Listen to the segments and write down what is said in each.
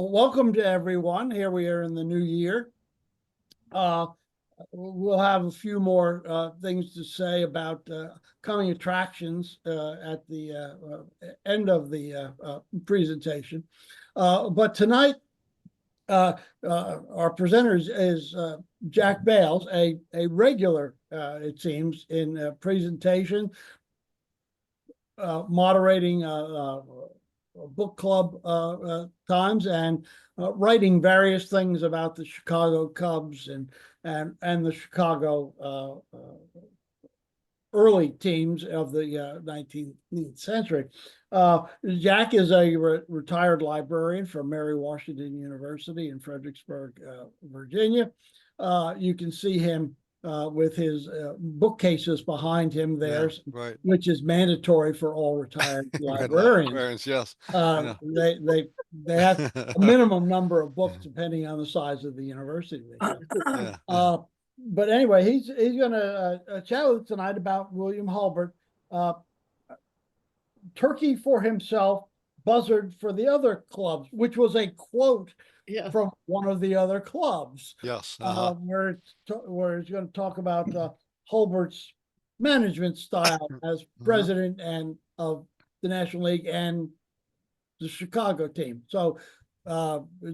Welcome to everyone. Here we are in the new year. We'll have a few more things to say about coming attractions at the end of the presentation. But tonight, our presenter is Jack Bales, a regular, it seems, in presentation, moderating book club times and writing various things about the Chicago Cubs and the Chicago early teams of the 19th century. Jack is a retired librarian from Mary Washington University in Fredericksburg, Virginia. You can see him with his bookcases behind him there, right. which is mandatory for all retired librarians. Yes. They have a minimum number of books depending on the size of the university they have. Yeah. But anyway, he's going to chat with us tonight about William Hulbert, Turkey for himself, Buzzard for the other clubs, which was a quote from one of the other clubs. Yes. Where he's going to talk about Hulbert's management style as president and of the National League and the Chicago team. So,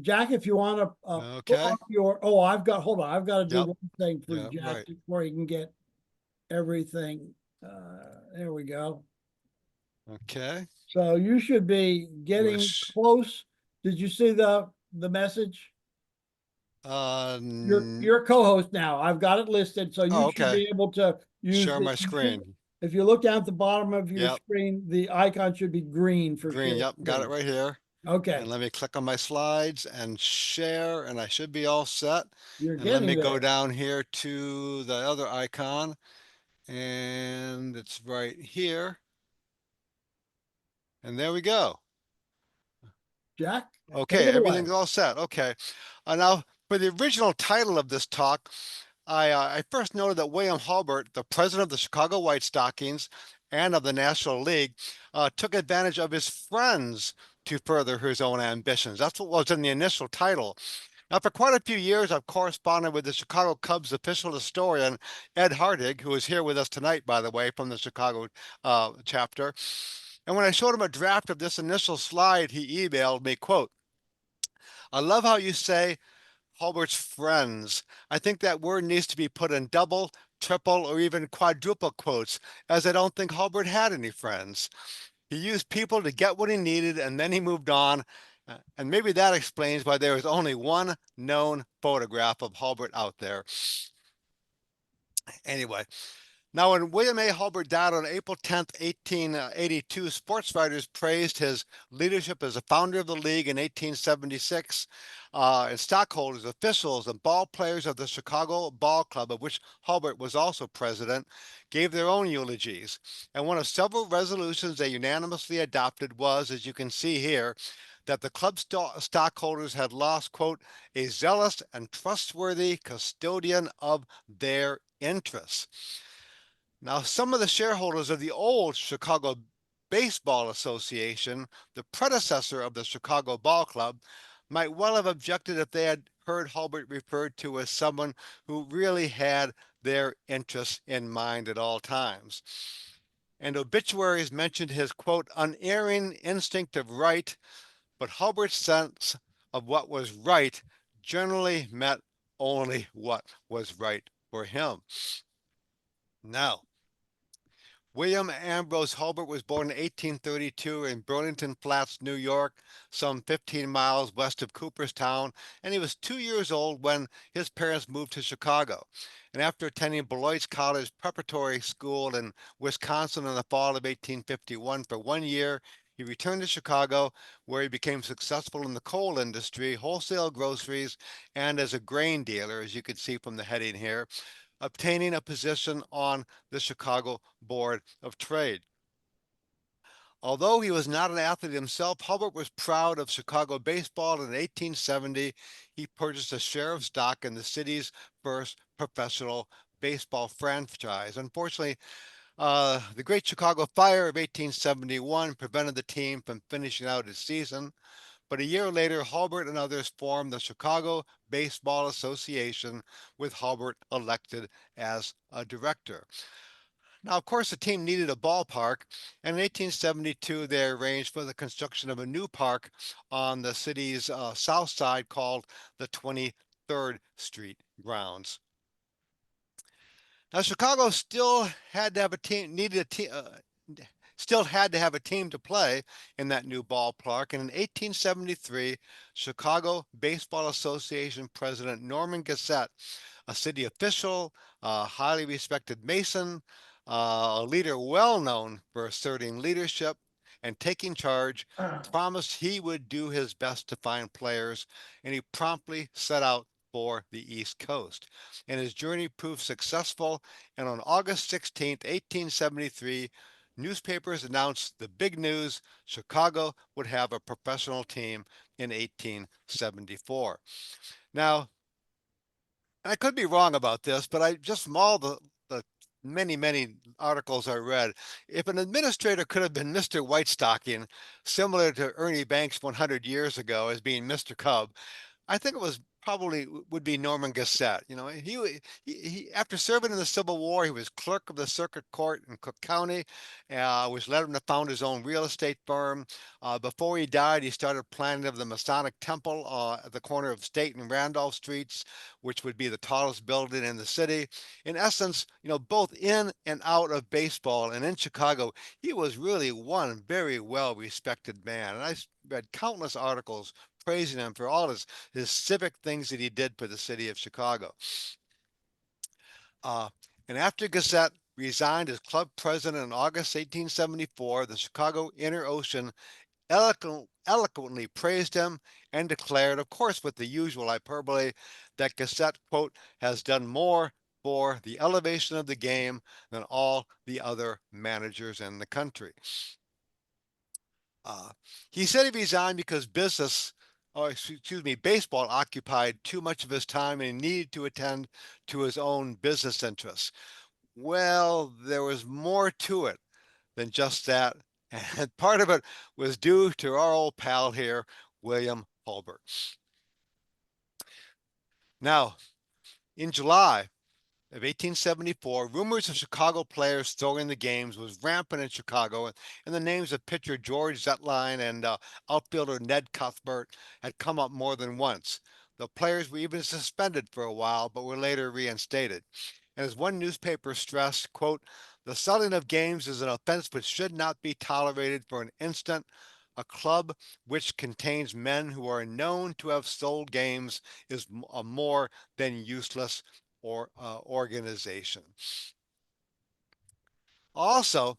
Jack, if you want to Okay. put up your, I've got to do one thing for Jack before he can get everything. There we go. Okay. So you should be getting close. Did you see the message? You're co-host now. I've got it listed, so you should be able to share my screen. If you look down at the bottom of your screen, the icon should be green for green. Yep, got it right here. Okay. And let me click on my slides and share, and I should be all set. You're and let me there. go down here to the other icon, and it's right here. And there we go. Jack? Okay, everything's all set. Okay. Now, for the original title of this talk, I first noted that William Hulbert, the president of the Chicago White Stockings and of the National League, took advantage of his friends to further his own ambitions. That's what was in the initial title. Now, for quite a few years, I've corresponded with the Chicago Cubs official historian, Ed Hartig, who is here with us tonight, by the way, from the Chicago chapter. And when I showed him a draft of this initial slide, he emailed me, quote, "I love how you say Hulbert's friends. I think that word needs to be put in double, triple, or even quadruple quotes, as I don't think Hulbert had any friends. He used people to get what he needed, and then he moved on. And maybe that explains why there is only one known photograph of Hulbert out there." Anyway, now, when William A. Hulbert died on April 10th, 1882, sports writers praised his leadership as a founder of the league in 1876, and stockholders, officials, and ball players of the Chicago Ball Club, of which Hulbert was also president, gave their own eulogies. And one of several resolutions they unanimously adopted was, as you can see here, that the club stockholders had lost, quote, "a zealous and trustworthy custodian of their interests." Now, some of the shareholders of the old Chicago Baseball Association, the predecessor of the Chicago Ball Club, might well have objected if they had heard Hulbert referred to as someone who really had their interests in mind at all times. And obituaries mentioned his, quote, "unerring instinct of right," but Hulbert's sense of what was right generally meant only what was right for him. Now, William Ambrose Hulbert was born in 1832 in Burlington Flats, New York, some 15 miles west of Cooperstown, and he was 2 years old when his parents moved to Chicago. And after attending Beloit College Preparatory School in Wisconsin in the fall of 1851 for 1 year, he returned to Chicago, where he became successful in the coal industry, wholesale groceries, and as a grain dealer, as you can see from the heading here, obtaining a position on the Chicago Board of Trade. Although he was not an athlete himself, Hulbert was proud of Chicago baseball. In 1870, he purchased a share of stock in the city's first professional baseball franchise. Unfortunately, the Great Chicago Fire of 1871 prevented the team from finishing out its season, but a year later, Hulbert and others formed the Chicago Baseball Association, with Hulbert elected as a director. Now, of course, the team needed a ballpark, and in 1872, they arranged for the construction of a new park on the city's south side called the 23rd Street grounds. Now, Chicago still had to have a team, needed a team, still had to have a team to play in that new ballpark. And in 1873, Chicago Baseball Association President Norman Gassett, a city official, a highly respected Mason, a leader well known for asserting leadership and taking charge, promised he would do his best to find players, and he promptly set out for the East Coast. And his journey proved successful, and on August 16, 1873, newspapers announced the big news: Chicago would have a professional team in 1874. Now, I could be wrong about this, but I just from all the many articles I read, if an administrator could have been Mr. Whitestocking, similar to Ernie Banks 100 years ago as being Mr. Cub, I think it was probably would be Norman Gassett. You know, he after serving in the Civil War, he was clerk of the circuit court in Cook County, which led him to found his own real estate firm. Before he died, he started planning of the Masonic Temple at the corner of State and Randolph Streets, which would be the tallest building in the city. In essence, you know, both in and out of baseball and in Chicago, he was really one very well respected man. And I read countless articles praising him for all his civic things that he did for the city of Chicago. And after Gassett resigned as club president in August 1874, the Chicago Inner Ocean eloquently praised him and declared, of course with the usual hyperbole, that Gassett, quote, has done more for the elevation of the game than all the other managers in the country. He said he resigned because baseball occupied too much of his time and he needed to attend to his own business interests. Well, there was more to it than just that, and part of it was due to our old pal here, William Hulbert. Now, in July of 1874, rumors of Chicago players throwing the games was rampant in Chicago, and the names of pitcher George Zetline and outfielder Ned Cuthbert had come up more than once. The players were even suspended for a while, but were later reinstated. And as one newspaper stressed, quote, the selling of games is an offense which should not be tolerated for an instant. A club which contains men who are known to have sold games is a more than useless organization. Also,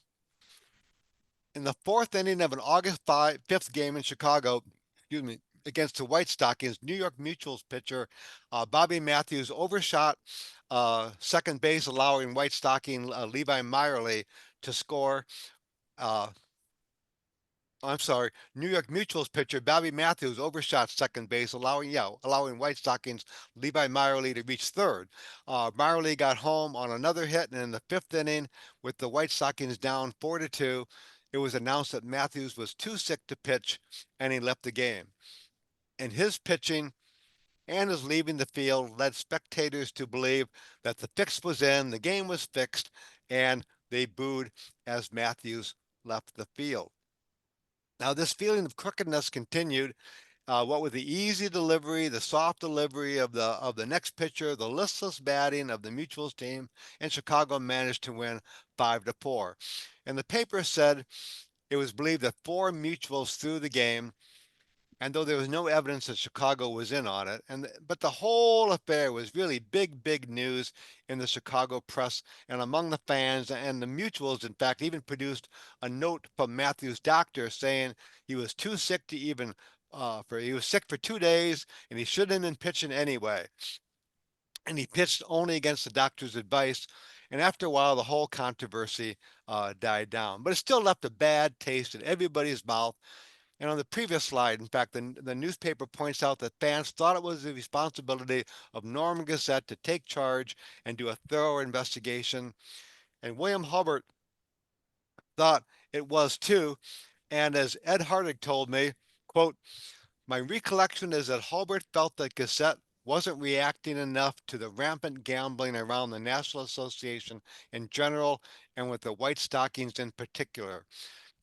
in the fourth inning of an August 5th game in Chicago, against the White Stockings, New York Mutual's pitcher Bobby Matthews overshot second base, allowing White Stocking Levi Meyerly to score. New York Mutual's pitcher Bobby Matthews overshot second base, allowing White Stockings Levi Meyerly to reach third. Meyerly got home on another hit, and in the fifth inning, with the White Stockings down 4-2, it was announced that Matthews was too sick to pitch, and he left the game. And his pitching and his leaving the field led spectators to believe that the fix was in, the game was fixed, and they booed as Matthews left the field. Now, this feeling of crookedness continued. What with the easy delivery, the soft delivery of the next pitcher, the listless batting of the Mutuals team, and Chicago managed to win 5-4. And the paper said it was believed that 4 Mutuals threw the game, and though there was no evidence that Chicago was in on it, but the whole affair was really big news in the Chicago press and among the fans, and the Mutuals, in fact, even produced a note from Matthews' doctor saying he was too sick to even he was sick for 2 days and he shouldn't have been pitching anyway. And he pitched only against the doctor's advice. And after a while, the whole controversy died down, but it still left a bad taste in everybody's mouth. And on the previous slide, in fact, the newspaper points out that fans thought it was the responsibility of Norman Gassett to take charge and do a thorough investigation. And William Hulbert thought it was too. And as Ed Hardig told me, quote, My recollection is that Hulbert felt that Gazette wasn't reacting enough to the rampant gambling around the National Association in general and with the White Stockings in particular.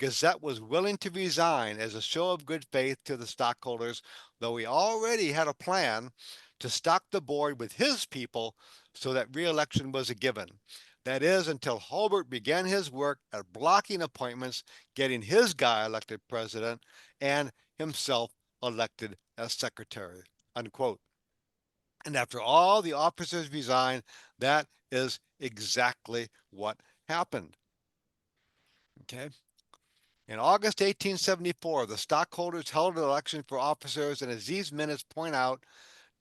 Gazette was willing to resign as a show of good faith to the stockholders, though he already had a plan to stock the board with his people so that re-election was a given. That is, until Hulbert began his work at blocking appointments, getting his guy elected president, and himself elected as secretary. Unquote. And after all the officers resigned, that is exactly what happened. Okay. In August 1874, the stockholders held an election for officers, and as these minutes point out,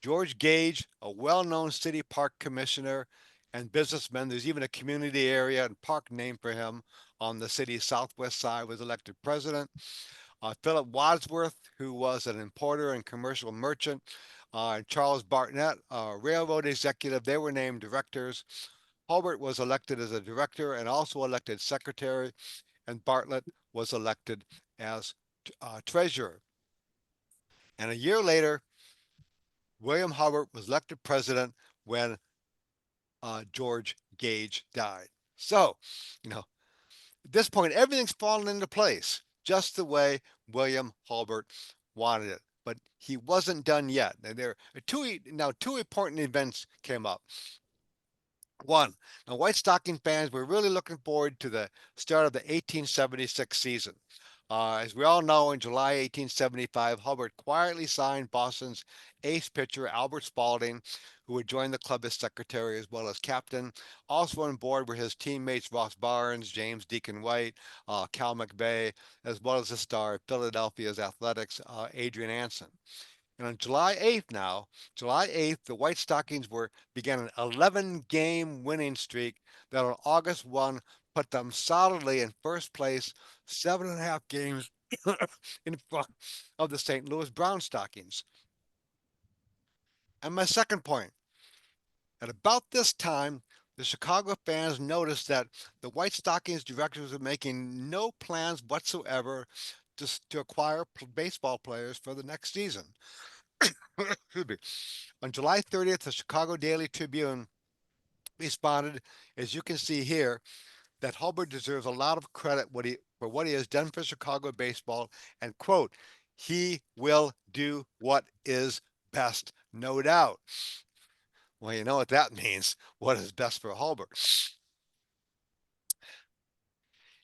George Gage, a well-known city park commissioner and businessman, there's even a community area and park named for him on the city's southwest side, was elected president. Philip Wadsworth, who was an importer and commercial merchant, and Charles Barnett, a railroad executive, they were named directors. Hulbert was elected as a director and also elected secretary, and Bartlett was elected as treasurer. And a year later, William Hulbert was elected president when George Gage died. So, you know, at this point, everything's fallen into place just the way William Hulbert wanted it. But he wasn't done yet. And there are two important events came up. One, now White Stocking fans were really looking forward to the start of the 1876 season. As we all know, in July 1875, Hulbert quietly signed Boston's ace pitcher Albert Spalding, who would join the club as secretary as well as captain. Also on board were his teammates Ross Barnes, James Deacon White, Cal McVeigh, as well as the star of Philadelphia's Athletics, Adrian Anson. And on July 8th, the White Stockings began an 11-game winning streak that on August 1 put them solidly in first place, 7.5 games in front of the St. Louis Brown Stockings. And my second point, at about this time, the Chicago fans noticed that the White Stockings directors were making no plans whatsoever to acquire baseball players for the next season. On July 30th, the Chicago Daily Tribune responded, as you can see here, that Hulbert deserves a lot of credit for what he has done for Chicago baseball, and quote, he will do what is best, no doubt. Well, you know what that means. What is best for Hulbert?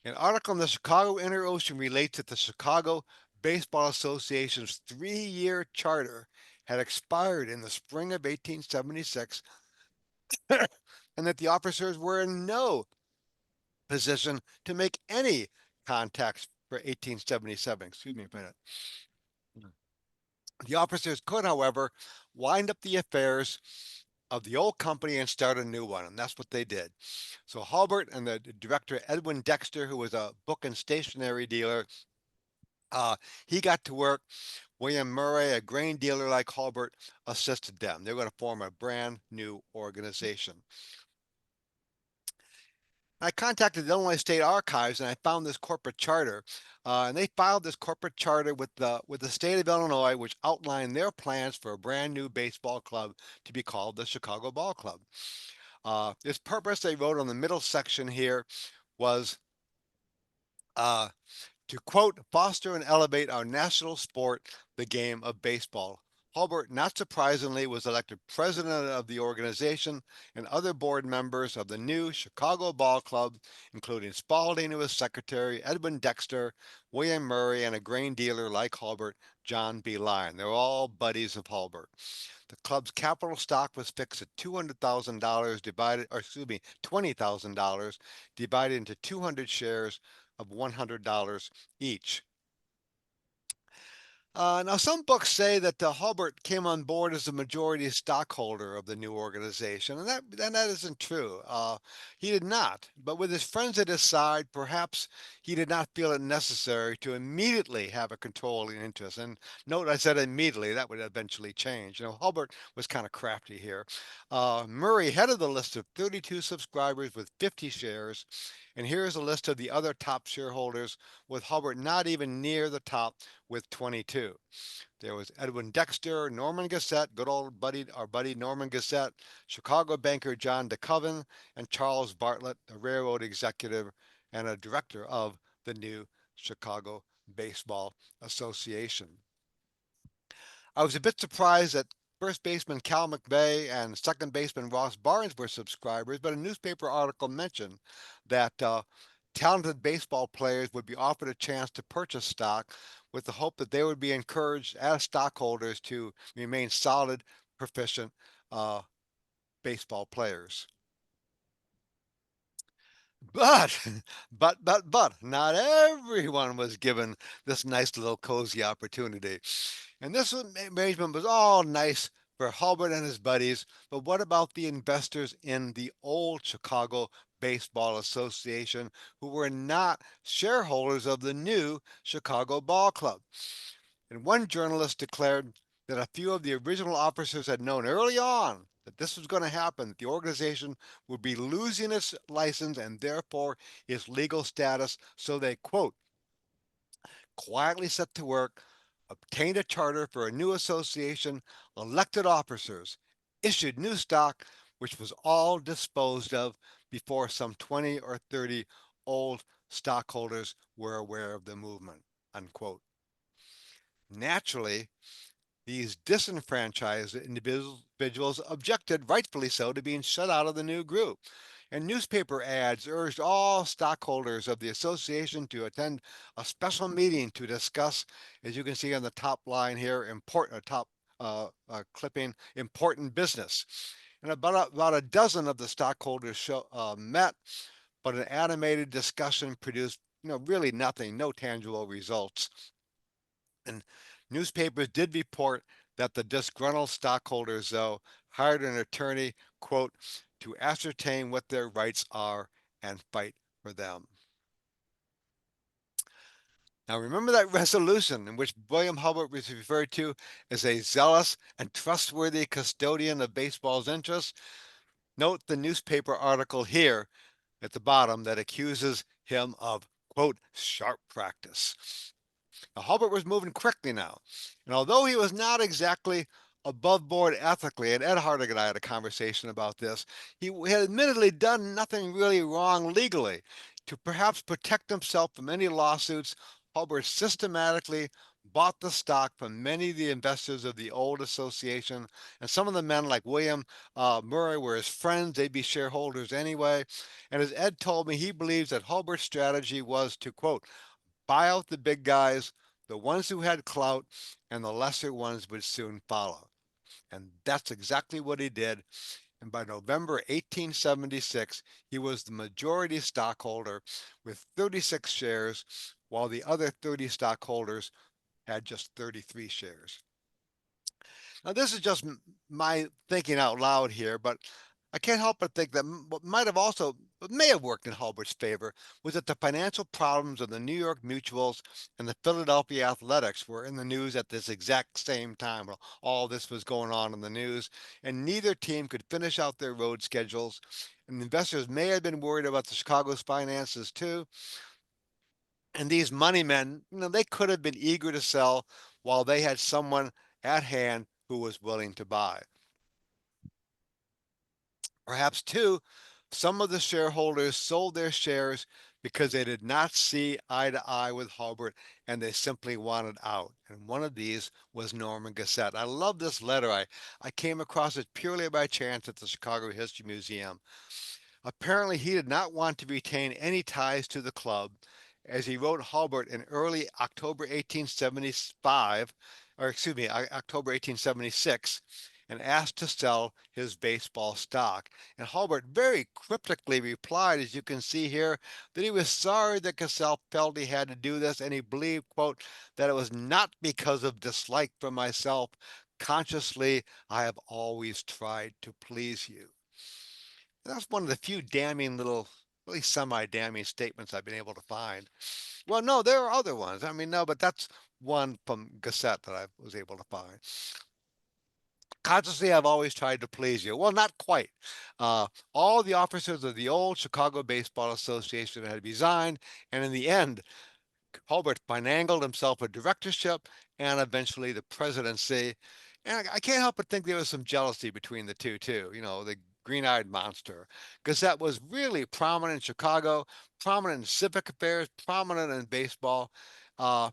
An article in the Chicago Inter-Ocean relates that the Chicago Baseball Association's 3-year charter had expired in the spring of 1876 and that the officers were in no position to make any contacts for 1877. Excuse me a minute. The officers could, however, wind up the affairs of the old company and start a new one, and that's what they did. So Hulbert and the director Edwin Dexter, who was a book and stationery dealer, he got to work. William Murray, a grain dealer like Hulbert, assisted them. They're going to form a brand new organization. I contacted the Illinois State Archives and I found this corporate charter, and they filed this corporate charter with the state of Illinois, which outlined their plans for a brand new baseball club to be called the Chicago Ball Club. Its purpose, they wrote on the middle section here, was to quote, foster and elevate our national sport, the game of baseball. Hulbert, not surprisingly, was elected president of the organization, and other board members of the new Chicago Ball Club, including Spalding, who was secretary, Edwin Dexter, William Murray, and a grain dealer like Hulbert, John B. Lyon. They're all buddies of Hulbert. The club's capital stock was fixed at $200,000 $20,000 divided into 200 shares of $100 each. Now, some books say that Hulbert came on board as a majority stockholder of the new organization, and that isn't true. He did not, but with his friends at his side, perhaps he did not feel it necessary to immediately have a controlling interest. And note, I said immediately, that would eventually change. You know, Hulbert was kind of crafty here. Murray headed the list of 32 subscribers with 50 shares, And here's a list of the other top shareholders, with Hulbert not even near the top with 22. There was Edwin Dexter, Norman Gassett, good old buddy, our buddy Norman Gassett, Chicago banker John DeCoven, and Charles Bartlett, a railroad executive and a director of the new Chicago Baseball Association. I was a bit surprised that first baseman Cal McVeigh and second baseman Ross Barnes were subscribers, but a newspaper article mentioned that talented baseball players would be offered a chance to purchase stock with the hope that they would be encouraged as stockholders to remain solid, proficient uh, baseball players. But, but, not everyone was given this nice little cozy opportunity. And this arrangement was all nice for Hulbert and his buddies, but what about the investors in the old Chicago Baseball Association who were not shareholders of the new Chicago Ball Club? And one journalist declared that a few of the original officers had known early on that this was going to happen, that the organization would be losing its license and therefore its legal status. So they, quote, quietly set to work, obtained a charter for a new association, elected officers, issued new stock, which was all disposed of before some 20 or 30 old stockholders were aware of the movement, unquote. Naturally, these disenfranchised individuals objected, rightfully so, to being shut out of the new group. And newspaper ads urged all stockholders of the association to attend a special meeting to discuss, as you can see on the top line here, clipping, important business. And about a dozen of the stockholders met, but an animated discussion produced really nothing, no tangible results. And newspapers did report that the disgruntled stockholders, though, hired an attorney, quote, to ascertain what their rights are and fight for them. Now, remember that resolution in which William Hulbert was referred to as a zealous and trustworthy custodian of baseball's interests? Note the newspaper article here at the bottom that accuses him of, quote, sharp practice. Now, Hulbert was moving quickly now, and although he was not exactly above board ethically, and Ed Hardig and I had a conversation about this, he had admittedly done nothing really wrong legally. To perhaps protect himself from any lawsuits, Hulbert systematically bought the stock from many of the investors of the old association, and some of the men like William Murray were his friends. They'd be shareholders anyway. And as Ed told me, he believes that Hulbert's strategy was to, quote, buy out the big guys, the ones who had clout, and the lesser ones would soon follow. And that's exactly what he did. And by November 1876, he was the majority stockholder with 36 shares, while the other 30 stockholders had just 33 shares. Now, this is just my thinking out loud here, but I can't help but think that what may have worked in Hulbert's favor was that the financial problems of the New York Mutuals and the Philadelphia Athletics were in the news at this exact same time. Well, all this was going on in the news, and neither team could finish out their road schedules. And investors may have been worried about the Chicago's finances too. And these money men, they could have been eager to sell while they had someone at hand who was willing to buy. Perhaps, too, some of the shareholders sold their shares because they did not see eye to eye with Hulbert and they simply wanted out. And one of these was Norman Gassett. I love this letter. I came across it purely by chance at the Chicago History Museum. Apparently, he did not want to retain any ties to the club, as he wrote Hulbert in early October 1875, or excuse me, October 1876, and asked to sell his baseball stock. And Hulbert very cryptically replied, as you can see here, that he was sorry that Cassell felt he had to do this, and he believed, quote, that it was not because of dislike for myself. Consciously, I have always tried to please you. That's one of the few damning little, really semi-damning statements I've been able to find. Well, no, there are other ones. I mean, no, but that's one from Gassett that I was able to find. consciously I've always tried to please you. Well, not quite. All the officers of the old Chicago Baseball Association had resigned, and in the end, Hulbert finagled himself a directorship and eventually the presidency. And I can't help but think there was some jealousy between the two, too. You know, the green-eyed monster. Gazette was really prominent in Chicago, prominent in civic affairs, prominent in baseball. Uh,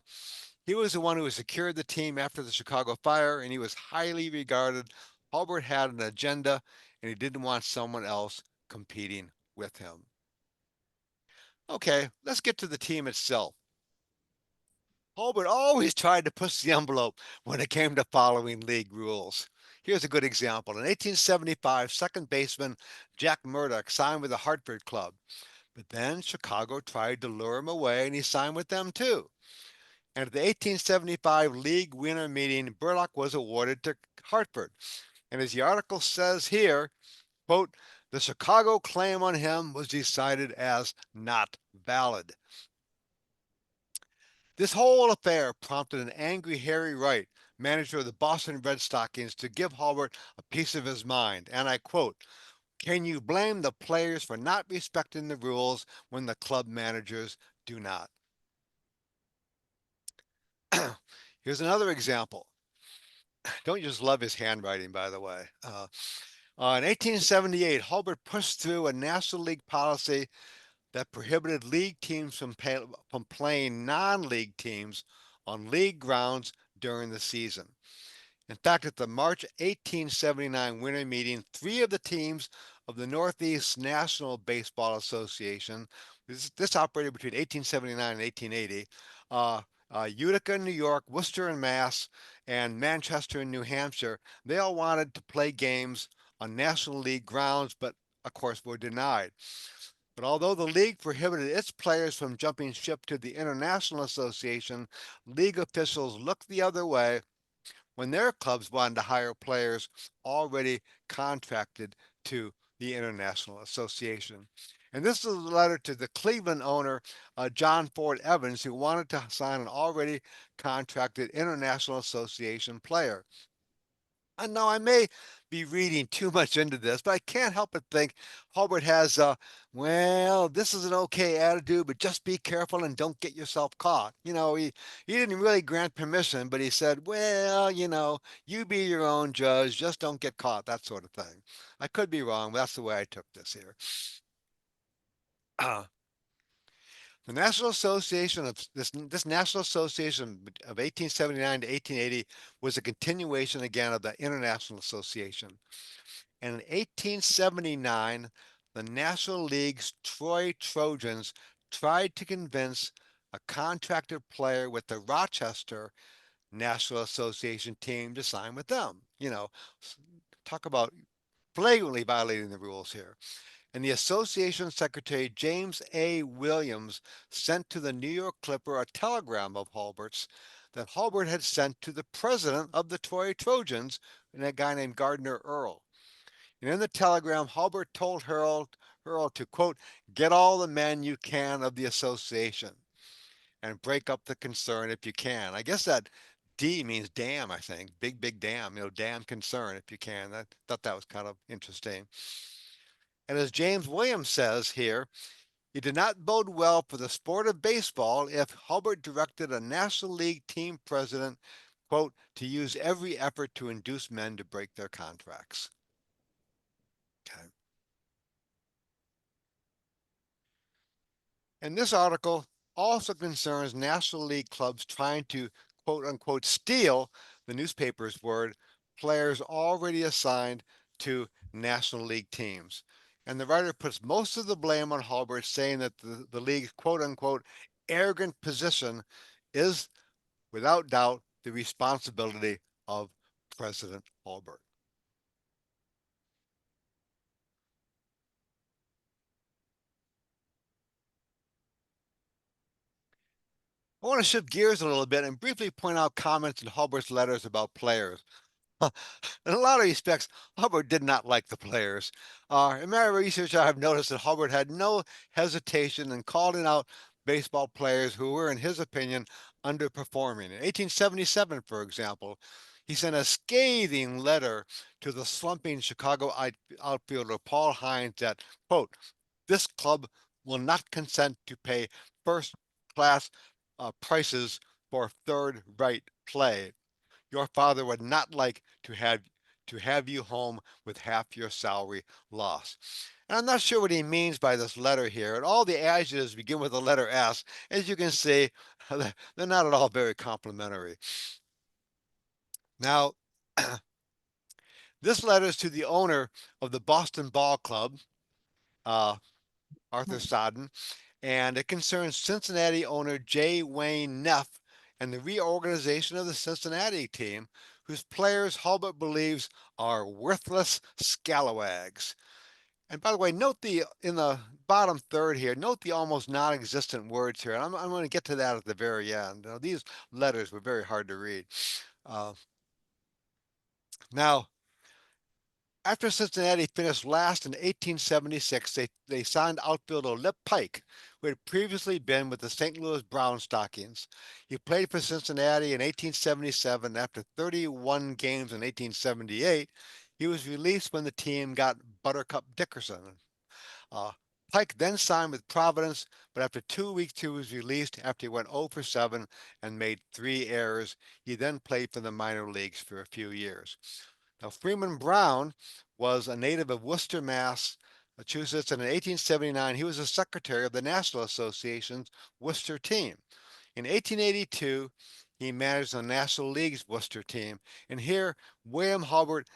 he was the one who secured the team after the Chicago fire, and he was highly regarded. Hulbert had an agenda, and he didn't want someone else competing with him. Okay, let's get to the team itself. Hulbert always tried to push the envelope when it came to following league rules. Here's a good example. In 1875, second baseman Jack Murdoch signed with the Hartford Club, but then Chicago tried to lure him away and he signed with them too. And at the 1875 league winter meeting, Murdoch was awarded to Hartford. And as the article says here, quote, the Chicago claim on him was decided as not valid. This whole affair prompted an angry Harry Wright, manager of the Boston Red Stockings, to give Hulbert a piece of his mind. And I quote, can you blame the players for not respecting the rules when the club managers do not? Here's another example. Don't you just love his handwriting, by the way? In 1878, Hulbert pushed through a National League policy that prohibited league teams from playing non-league teams on league grounds during the season. In fact, at the March 1879 winter meeting, three of the teams of the Northeast National Baseball Association, this operated between 1879 and 1880, Utica, New York, Worcester in Mass, and Manchester in New Hampshire, they all wanted to play games on National League grounds, but of course were denied. But although the league prohibited its players from jumping ship to the International Association, league officials looked the other way when their clubs wanted to hire players already contracted to the International Association. And this is a letter to the Cleveland owner, John Ford Evans, who wanted to sign an already contracted International Association player. And now I may be reading too much into this, but I can't help but think Hulbert has well, this is an okay attitude, but just be careful and don't get yourself caught. You know, he didn't really grant permission, but he said, well, you know, you be your own judge, just don't get caught, that sort of thing. I could be wrong, but that's the way I took this here. The National Association of this National Association of 1879 to 1880 was a continuation again of the International Association. And in 1879, the National League's Troy Trojans tried to convince a contracted player with the Rochester National Association team to sign with them. You know, talk about flagrantly violating the rules here. And the association secretary, James A. Williams, sent to the New York Clipper a telegram of Hulbert's that Hulbert had sent to the president of the Troy Trojans, a guy named Gardner Earl. And in the telegram, Hulbert told Earl to, quote, get all the men you can of the association and break up the concern if you can. I guess that D means damn, I think. Big, big damn, you know, damn concern if you can. I thought that was kind of interesting. And as James Williams says here, it did not bode well for the sport of baseball if Hulbert directed a National League team president, quote, to use every effort to induce men to break their contracts. Okay. And this article also concerns National League clubs trying to, quote unquote, steal, the newspaper's word, players already assigned to National League teams. And the writer puts most of the blame on Hulbert, saying that the league's, quote unquote, arrogant position is, without doubt, the responsibility of President Hulbert. I want to shift gears a little bit and briefly point out comments in Hulbert's letters about players. In a lot of respects, Hulbert did not like the players. In my research, I have noticed that Hulbert had no hesitation in calling out baseball players who were, in his opinion, underperforming. In 1877, for example, He sent a scathing letter to the slumping Chicago outfielder Paul Hines that, quote, this club will not consent to pay first class prices for third rate play. Your father would not like to have you home with half your salary lost. And I'm not sure what he means by this letter here. And all the adjectives begin with the letter S. As you can see, they're not at all very complimentary. Now, this letter is to the owner of the Boston Ball Club, uh, Arthur Sodden, and it concerns Cincinnati owner J. Wayne Neff and the reorganization of the Cincinnati team, whose players Hulbert believes are worthless scalawags. And by the way, note in the bottom third here, note the almost non-existent words here. And I'm going to get to that at the very end. Now, these letters were very hard to read. Uh, now, after Cincinnati finished last in 1876, they signed outfielder Lip Pike, who had previously been with the St. Louis Brown Stockings. He played for Cincinnati in 1877. After 31 games in 1878, he was released when the team got Buttercup Dickerson. Uh, Pike then signed with Providence, but after 2 weeks he was released after he went 0 for 7 and made 3 errors. He then played for the minor leagues for a few years. Now, Freeman Brown was a native of Worcester, Massachusetts, and in 1879 he was a secretary of the National Association's Worcester team. In 1882, he managed the National League's Worcester team, and here William Hulbert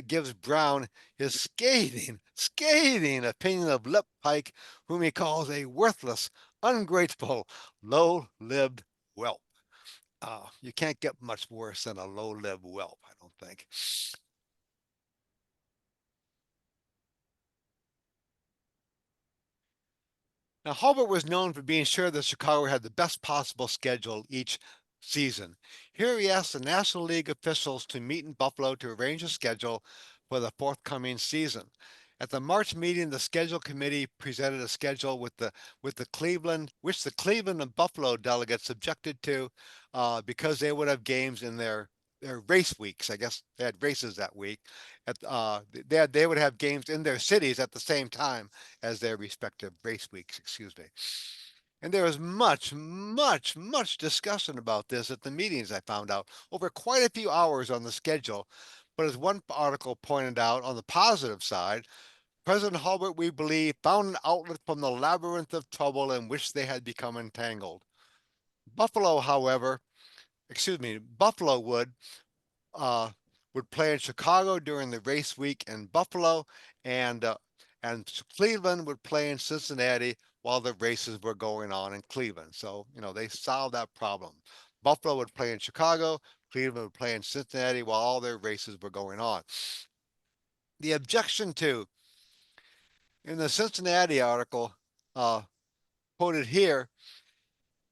gives Brown his scathing opinion of Lip Pike, whom he calls a worthless, ungrateful, low-lived whelp. You can't get much worse than a low-lived whelp, I don't think. Now, Hulbert was known for being sure that Chicago had the best possible schedule each season. Here he asked the National League officials to meet in Buffalo to arrange a schedule for the forthcoming season. At the March meeting, the schedule committee presented a schedule which the Cleveland and Buffalo delegates objected to because they would have games in their race weeks. I guess they had races that week. They would have games in their cities at the same time as their respective race weeks. Excuse me. And there was much discussion about this at the meetings, I found out, over quite a few hours on the schedule. But as one article pointed out, on the positive side, President Hulbert, we believe, found an outlet from the labyrinth of trouble in which they had become entangled. Buffalo, however, Buffalo uh, would play in Chicago during the race week in Buffalo, and Cleveland would play in Cincinnati while the races were going on in Cleveland. So, they solved that problem. Buffalo would play in Chicago, Cleveland would play in Cincinnati while all their races were going on. The objection to, in the Cincinnati article quoted here,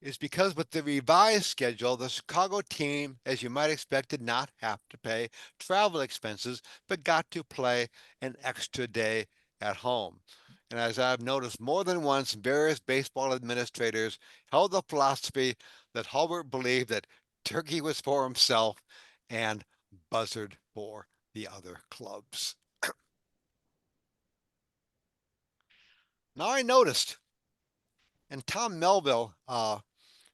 is because with the revised schedule, the Chicago team, as you might expect, did not have to pay travel expenses, but got to play an extra day at home. And as I've noticed more than once, various baseball administrators held the philosophy that Hulbert believed that Turkey was for himself and Buzzard for the other clubs. Now I noticed, and Tom Melville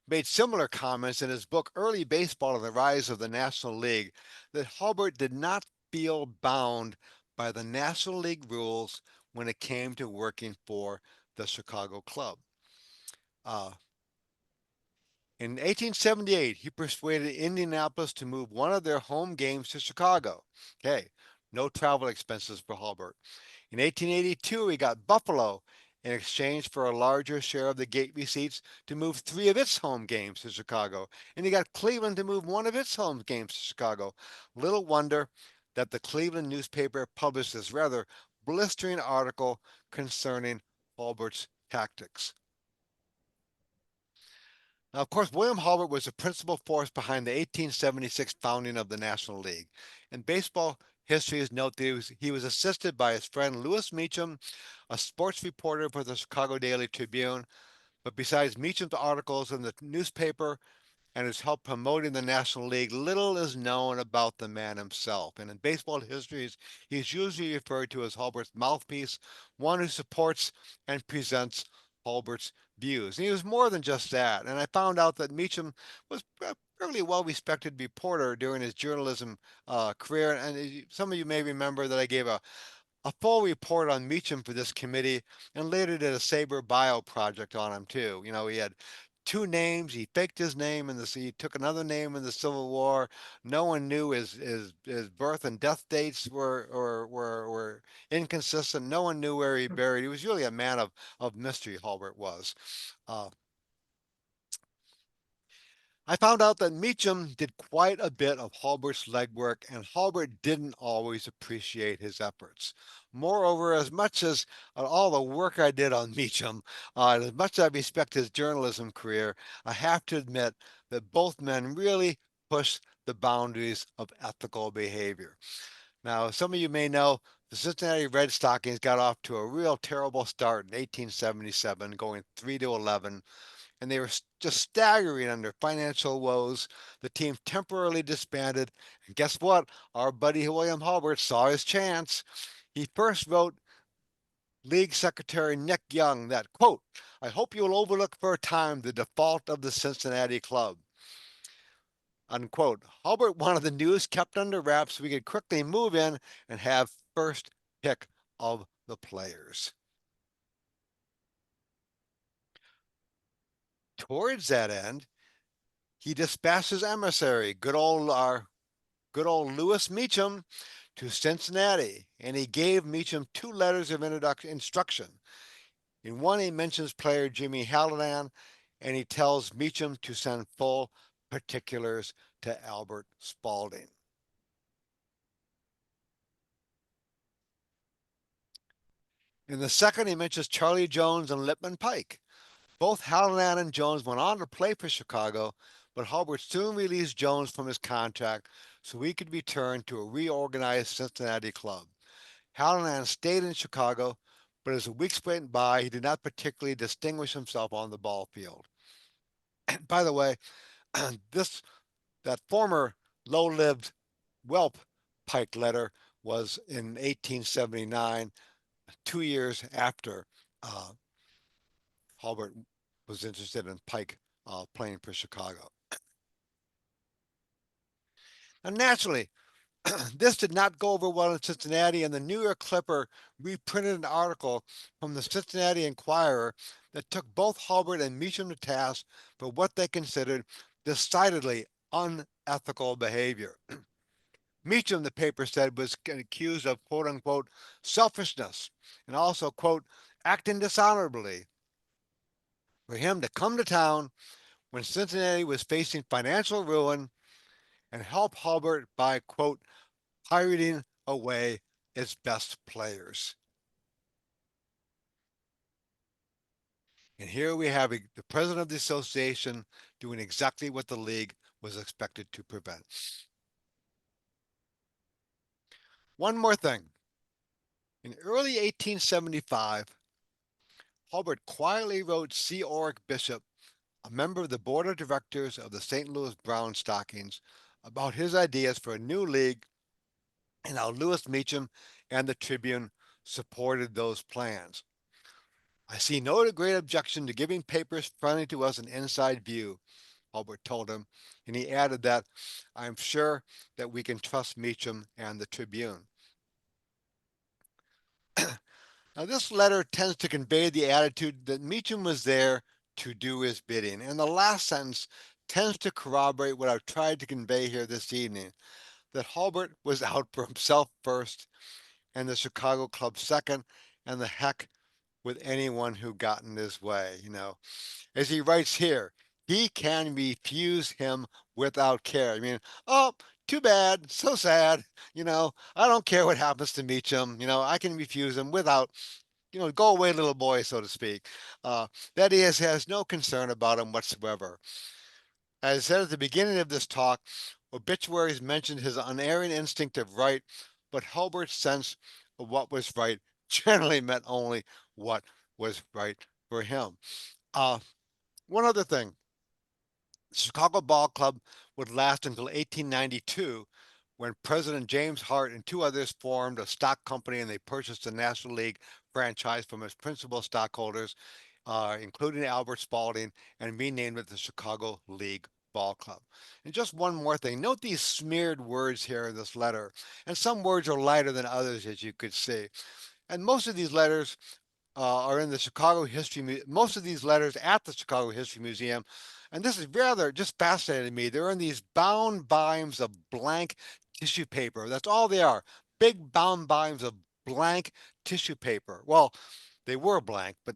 made similar comments in his book Early Baseball and the Rise of the National League, that Hulbert did not feel bound by the National League rules when it came to working for the Chicago club. In 1878, he persuaded Indianapolis to move one of their home games to Chicago. Okay, no travel expenses for Hulbert. In 1882, he got Buffalo in exchange for a larger share of the gate receipts to move 3 of its home games to Chicago. And he got Cleveland to move 1 of its home games to Chicago. Little wonder that the Cleveland newspaper published this rather blistering article concerning Hulbert's tactics. Now, of course, William Hulbert was the principal force behind the 1876 founding of the National League. And baseball history note that he was assisted by his friend Lewis Meacham, a sports reporter for the Chicago Daily Tribune. But besides Meacham's articles in the newspaper, and his help promoting the National League, little is known about the man himself. And in baseball histories, he's usually referred to as Hulbert's mouthpiece, one who supports and presents Hulbert's views. And he was more than just that. And I found out that Meacham was a fairly well-respected reporter during his journalism career. And some of you may remember that I gave a full report on Meacham for this committee and later did a SABR bio project on him too. You know, he had two names. He faked his name in the he took another name in the Civil War. No one knew his birth and death dates were inconsistent. No one knew where he buried. He was really a man of mystery, Hulbert was. Uh, I found out that Meacham did quite a bit of Hulbert's legwork, and Hulbert didn't always appreciate his efforts. Moreover, as much as all the work I did on Meacham, and as much as I respect his journalism career, I have to admit that both men really pushed the boundaries of ethical behavior. Now, some of you may know the Cincinnati Red Stockings got off to a real terrible start in 1877, going 3-11, and they were just staggering under financial woes. The team temporarily disbanded, and guess what? Our buddy William Hulbert saw his chance. He first wrote League Secretary Nick Young that, quote, I hope you'll overlook for a time the default of the Cincinnati club, unquote. Hulbert wanted the news kept under wraps so we could quickly move in and have first pick of the players. Towards that end, he dispatched his emissary, good old Lewis Meacham, to Cincinnati, and he gave Meacham two letters of instruction. In one, he mentions player Jimmy Hallinan, and he tells Meacham to send full particulars to Albert Spalding. In the second, he mentions Charlie Jones and Lippman Pike. Both Hallinan and Jones went on to play for Chicago, but Hulbert soon released Jones from his contract so he could return to a reorganized Cincinnati club. Hallinan stayed in Chicago, but as the weeks went by, he did not particularly distinguish himself on the ball field. And by the way, that former low-lived whelp Pike letter was in 1879, 2 years after uh, Hulbert was interested in Pike playing for Chicago. And naturally, this did not go over well in Cincinnati, and the New York Clipper reprinted an article from the Cincinnati Enquirer that took both Hulbert and Meacham to task for what they considered decidedly unethical behavior. Meacham, the paper said, was accused of quote unquote selfishness and also quote acting dishonorably. For him to come to town when Cincinnati was facing financial ruin and help Hulbert by quote pirating away its best players. And here we have the president of the association doing exactly what the league was expected to prevent. One more thing. In early 1875, Hulbert quietly wrote C. Oric Bishop, a member of the board of directors of the St. Louis Brown Stockings, about his ideas for a new league and how Lewis Meacham and the Tribune supported those plans. I see no great objection to giving papers friendly to us an inside view, Hulbert told him, and he added that I'm sure that we can trust Meacham and the Tribune. Now, this letter tends to convey the attitude that Meacham was there to do his bidding, and the last sentence tends to corroborate what I've tried to convey here this evening, that Hulbert was out for himself first and the Chicago club second, and the heck with anyone who got in his way. You know, as he writes here, he can refuse him without care. I mean, oh, too bad, so sad. You know, I don't care what happens to Meacham. You know, I can refuse him without, you know, go away, little boy, so to speak. That he has no concern about him whatsoever. As I said at the beginning of this talk, obituaries mentioned his unerring instinct of right, but Hulbert's sense of what was right generally meant only what was right for him. Uh, One other thing. The Chicago Ball Club would last until 1892, when President James Hart and two others formed a stock company and they purchased the National League franchise from its principal stockholders, including Albert Spalding, and renamed it the Chicago League Ball Club. And just one more thing, note these smeared words here in this letter. And some words are lighter than others, as you could see. And most of these letters are in the Chicago History. Most of these letters at the Chicago History Museum, and this is rather just fascinating to me. They're in these bound volumes of blank tissue paper. That's all they are. Big bound volumes of blank tissue paper. Well, they were blank, but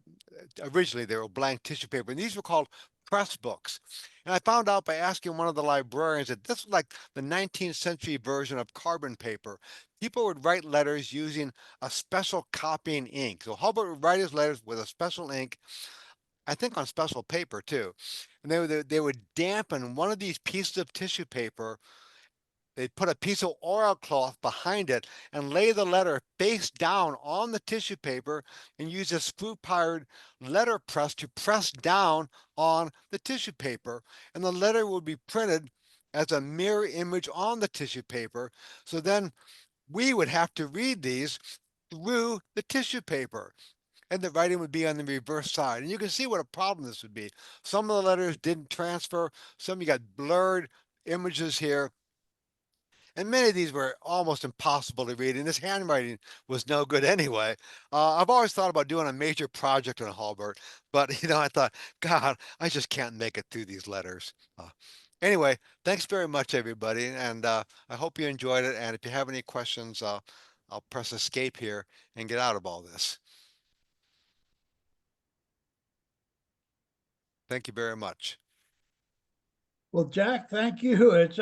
originally they were blank tissue paper. And these were called press books. And I found out by asking one of the librarians that this was like the 19th century version of carbon paper. People would write letters using a special copying ink. So Hulbert would write his letters with a special ink, I think on special paper too. And they would dampen one of these pieces of tissue paper. They'd put a piece of oilcloth behind it and lay the letter face down on the tissue paper and use a screw-powered letter press to press down on the tissue paper. And the letter would be printed as a mirror image on the tissue paper. So then we would have to read these through the tissue paper, and the writing would be on the reverse side. And you can see what a problem this would be. Some of the letters didn't transfer. Some you got blurred images here. And many of these were almost impossible to read, and his handwriting was no good anyway. I've always thought about doing a major project on Hulbert, but I thought, God, I just can't make it through these letters. Anyway, thanks very much, everybody, and I hope you enjoyed it. And if you have any questions, I'll press escape here and get out of all this. Thank you very much. Well, Jack, thank you. It's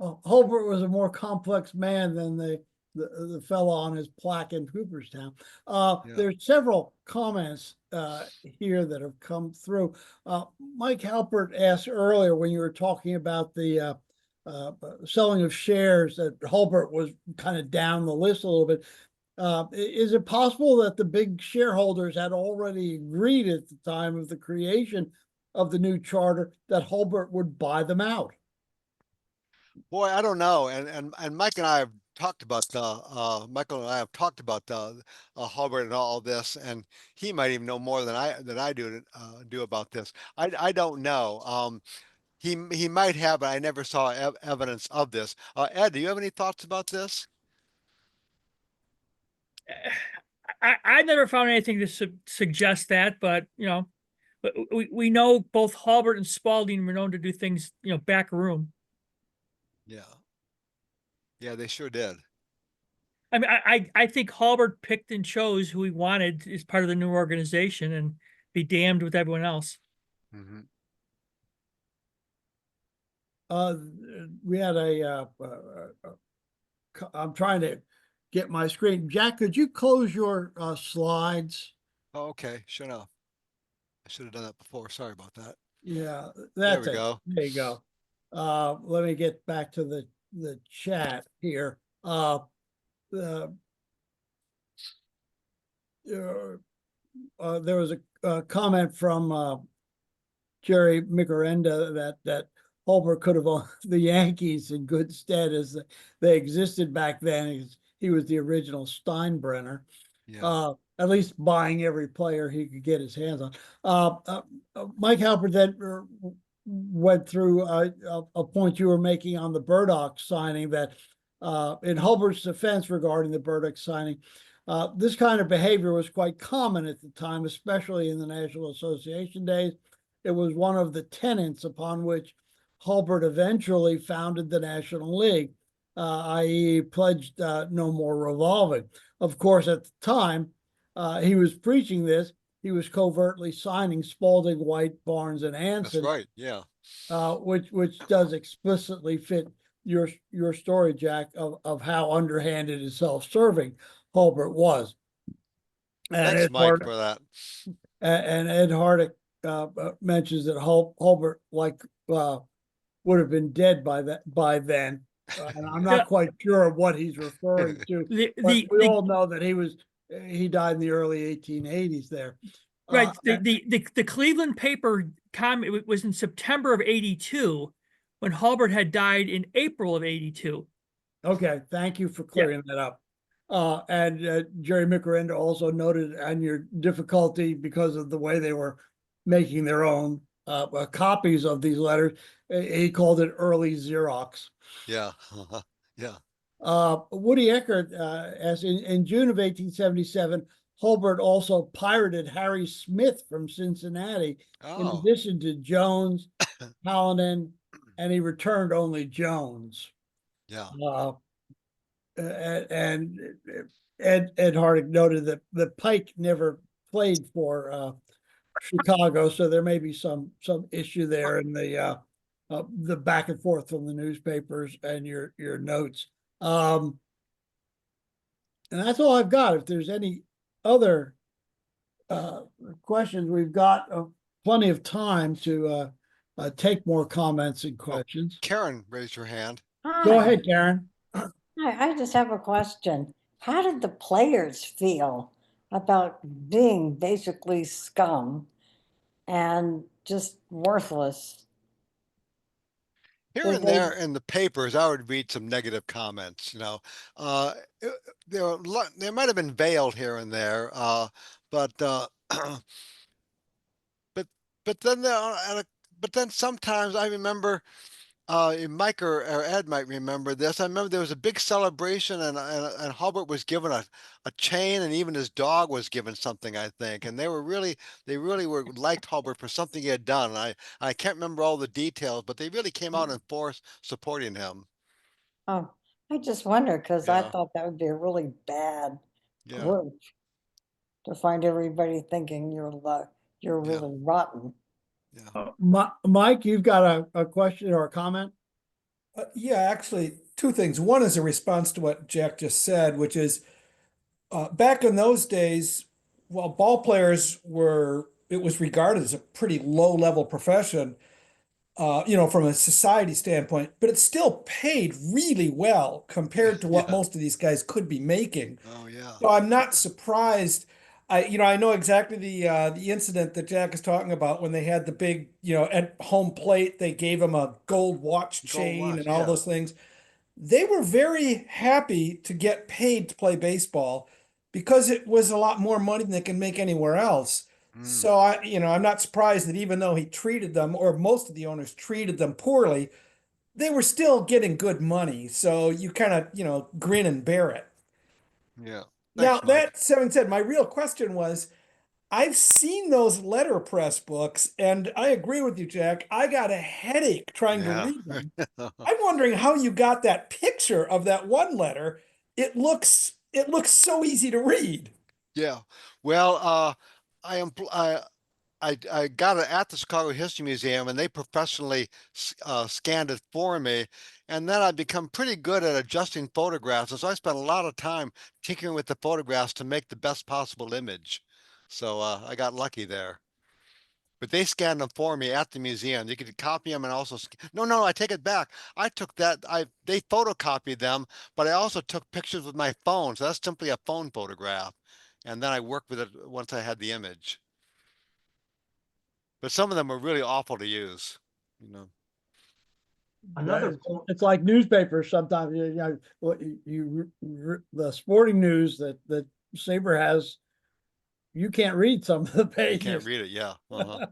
Hulbert was a more complex man than the fellow on his plaque in Cooperstown. Yeah. There's several comments here that have come through. Mike Halpert asked earlier when you were talking about the selling of shares that Hulbert was kind of down the list a little bit. Is it possible that the big shareholders had already agreed at the time of the creation of the new charter that Hulbert would buy them out? Boy, I don't know. And Mike and I have talked about Michael and I have talked about Hulbert and all this, and he might even know more than I do about this. I don't know. He might have, but I never saw evidence of this. Ed, do you have any thoughts about this? I never found anything to suggest that, but we know both Hulbert and Spalding were known to do things, back room. Yeah. Yeah, they sure did. I mean, I think Hulbert picked and chose who he wanted as part of the new organization, and be damned with everyone else. Mm-hmm. We had I'm trying to get my screen. Jack, could you close your slides? Oh, okay, sure enough. I should have done that before. Sorry about that. Yeah, There that's we it. go. There you go. Let me get back to the chat here. There was a comment from Jerry Micarenda that Hulbert could have owned the Yankees in good stead as they existed back then. He was the original Steinbrenner. Yeah. At least buying every player he could get his hands on. Mike Halpert then went through a point you were making on the Burdock signing that in Hulbert's defense regarding the Burdock signing, this kind of behavior was quite common at the time, especially in the National Association days. It was one of the tenets upon which Hulbert eventually founded the National League, i.e. pledged no more revolving. Of course, at the time, he was preaching this. He was covertly signing Spalding, White, Barnes, and Anson. That's right. Yeah. Which does explicitly fit your story, Jack, of how underhanded and self-serving Hulbert was. And Thanks, Mike, for that. And Ed Hardick mentions that Hulbert would have been dead by then. And I'm not quite sure of what he's referring to. But we all know that he died in the early 1880s there. Right. And- The Cleveland paper comment was in September of 82 when Hulbert had died in April of 82. Okay, thank you for clearing that up. And Jerry Micarenda also noted on your difficulty because of the way they were making their own copies of these letters. He called it early Xerox. Yeah. Yeah. Woody Eckert, as in June of 1877, Hulbert also pirated Harry Smith from Cincinnati, in Oh, addition to Jones, Hallinan, and he returned only Jones. yeah. And Ed Hardick noted that the Pike never played for Chicago, so there may be some issue there in the back and forth from the newspapers and your notes. And that's all I've got. If there's any other questions, we've got plenty of time to take more comments and questions. Karen raised her hand. Go Hi. ahead, Karen. I just have a question. How did the players feel about being basically scum and just worthless? Here Did and they- there in the papers, I would read some negative comments, uh, there might have been veiled here and there, but, but then there are, but then sometimes I remember, Mike or Ed might remember this. I remember there was a big celebration and Hulbert was given a chain and even his dog was given something, I think. And they really were liked Hulbert for something he had done. And I can't remember all the details, but they really came out in force supporting him. Oh, I just wonder because I Yeah. thought that would be a really bad Yeah. group to find everybody thinking you're Yeah. really rotten. Yeah. Mike, you've got a question or a comment? Yeah, actually, two things. One is a response to what Jack just said, which is back in those days, while ball players it was regarded as a pretty low level profession, from a society standpoint, but it still paid really well compared to what Yeah. most of these guys could be making. Oh, yeah. So I'm not surprised. I know exactly the incident that Jack is talking about when they had the big, at home plate, they gave him a gold watch chain watch, and all yeah. those things. They were very happy to get paid to play baseball because it was a lot more money than they can make anywhere else. Mm. So I'm not surprised that even though he treated them, or most of the owners treated them poorly, they were still getting good money. So you kind of, grin and bear it. Yeah. Now, Thanks, Mike. that having said, my real question was, I've seen those letterpress books, and I agree with you, Jack. I got a headache trying to Yeah. read them. I'm wondering how you got that picture of that one letter. It looks so easy to read. Yeah. Well, I got it at the Chicago History Museum and they professionally scanned it for me. And then I become pretty good at adjusting photographs. And so I spent a lot of time tinkering with the photographs to make the best possible image. So I got lucky there. But they scanned them for me at the museum. You could copy them and also, no, I take it back. I took that, they photocopied them, but I also took pictures with my phone. So that's simply a phone photograph. And then I worked with it once I had the image. But some of them are really awful to use, Another It's like newspapers sometimes, the sporting news that SABR has, you can't read some of the You pages. can't read it. Yeah. Uh-huh.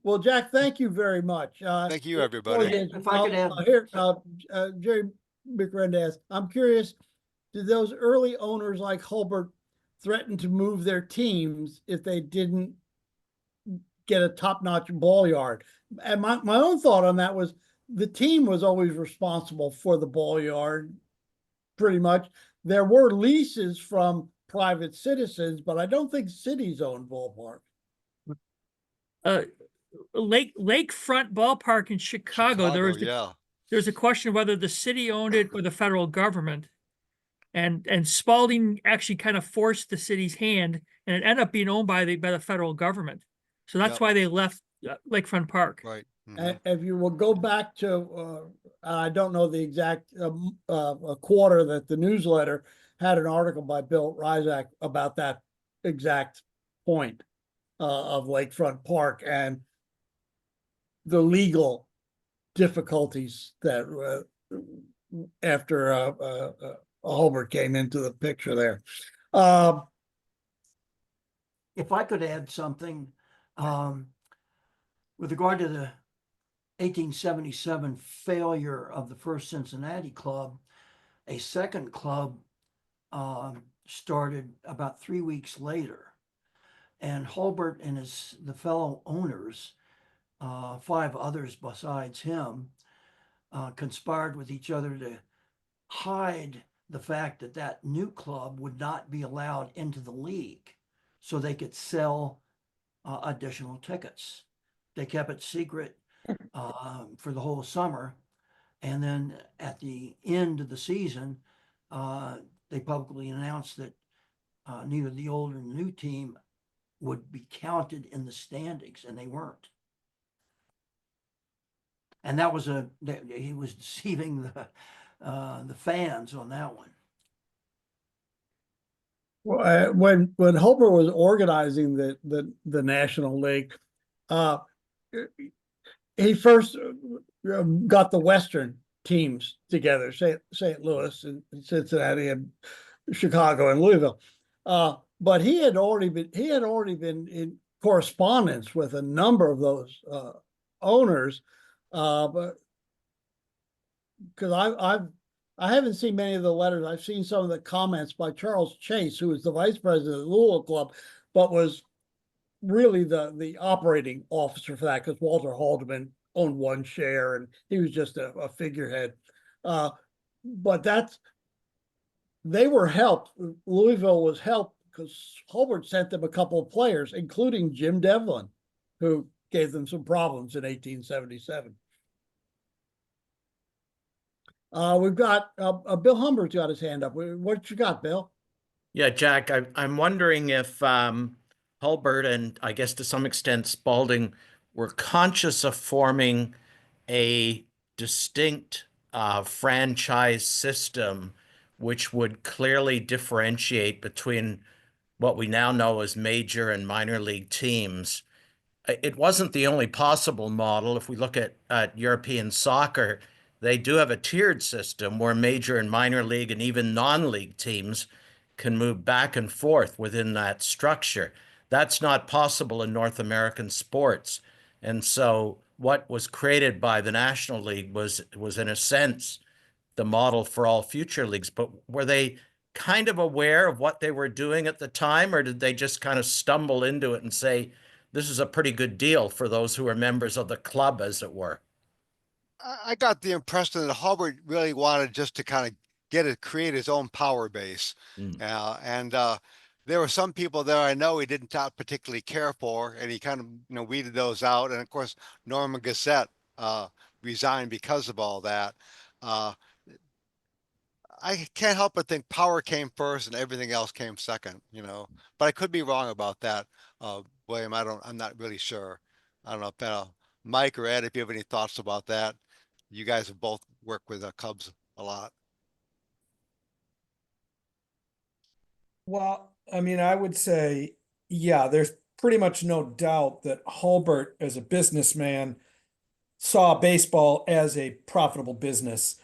Well, Jack, thank you very much. Thank you, everybody. If I could add- Here, Jerry McRenda asked, I'm curious, did those early owners like Hulbert threaten to move their teams if they didn't get a top-notch ball yard? And my own thought on that was the team was always responsible for the ball yard, pretty much. There were leases from private citizens, but I don't think cities own ballparks. Lakefront Ballpark in Chicago, Yeah. there's a question of whether the city owned it or the federal government. And Spalding actually kind of forced the city's hand, and it ended up being owned by the federal government. So that's Yep. why they left Lakefront Park. Right. Mhm. And if you will go back to, I don't know the exact quarter that the newsletter had an article by Bill Rizak about that exact point of Lakefront Park and the legal difficulties that after Hulbert came into the picture there. If I could add something, with regard to the 1877 failure of the first Cincinnati club, a second club started about 3 weeks later. And Hulbert and the fellow owners, 5 others besides him, conspired with each other to hide the fact that that new club would not be allowed into the league so they could sell additional tickets. They kept it secret for the whole summer. And then at the end of the season, they publicly announced that neither the old or new team would be counted in the standings, and they weren't. And that was he was deceiving the fans on that one. When Hulbert was organizing the National League, he first got the Western teams together, St. Louis and Cincinnati and Chicago and Louisville. But he had already been in correspondence with a number of those owners, but because I haven't seen many of the letters. I've seen some of the comments by Charles Chase, who was the vice president of the Louisville Club, but was really the operating officer for that, because Walter Haldeman owned one share and he was just a figurehead. But they were helped. Louisville was helped because Hulbert sent them a couple of players, including Jim Devlin, who gave them some problems in 1877. We've got Bill Humbert's got his hand up. What you got, Bill? Yeah, Jack, I'm wondering if Hulbert and I guess to some extent Spalding were conscious of forming a distinct franchise system which would clearly differentiate between what we now know as major and minor league teams. It wasn't the only possible model. If we look at European soccer, they do have a tiered system where major and minor league and even non-league teams can move back and forth within that structure. That's not possible in North American sports. And so what was created by the National League was in a sense the model for all future leagues. But were they kind of aware of what they were doing at the time, or did they just kind of stumble into it and say, this is a pretty good deal for those who are members of the club, as it were? I got the impression that Hulbert really wanted just to kind of create his own power base. And there were some people there I know he didn't particularly care for, and he kind of weeded those out. And of course, Norman Gassett resigned because of all that. I can't help but think power came first and everything else came second, but I could be wrong about that. William, I'm not really sure. I don't know if Mike or Ed, if you have any thoughts about that. You guys have both worked with Cubs a lot. Well, I mean, I would say, yeah, there's pretty much no doubt that Hulbert, as a businessman, saw baseball as a profitable business.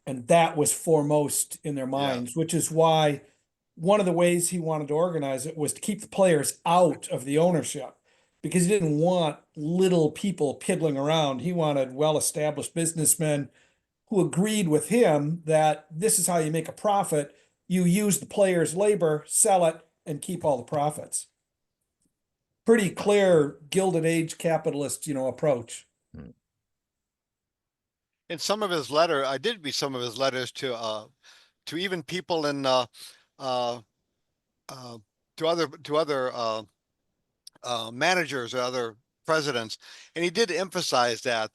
And that was foremost in their minds, which is why one of the ways he wanted to organize it was to keep the players out of the ownership, because he didn't want little people piddling around. He wanted well-established businessmen who agreed with him that this is how you make a profit. You use the players' labor, sell it, and keep all the profits. Pretty clear Gilded Age capitalist, approach. In some of his letter, I did read some of his letters to even people in to other managers or other presidents, and he did emphasize that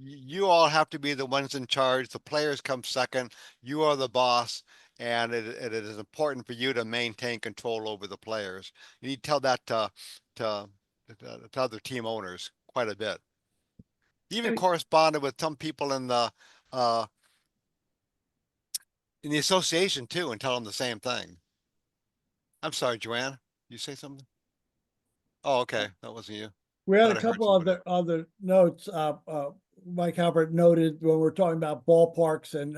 you all have to be the ones in charge. The players come second. You are the boss, and it is important for you to maintain control over the players. You need to tell that to other team owners quite a bit. He even corresponded with some people in the association too, and tell them the same thing. I'm sorry, Joanne. You say something? Oh, okay. That wasn't you. We had Thought a I heard couple somebody. other notes. Mike Hulbert noted when we're talking about ballparks and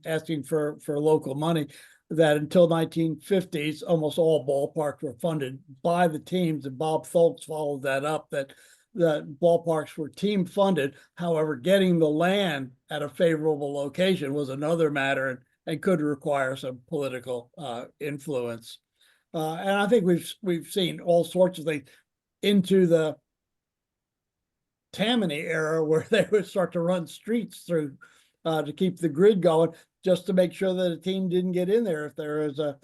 asking for local money, that until 1950s, almost all ballparks were funded by the teams, and Bob Foltz followed that up, that ballparks were team funded. However, getting the land at a favorable location was another matter and could require some political influence. And I think we've seen all sorts of things into the Tammany era where they would start to run streets through to keep the grid going, just to make sure that a team didn't get in there if there is a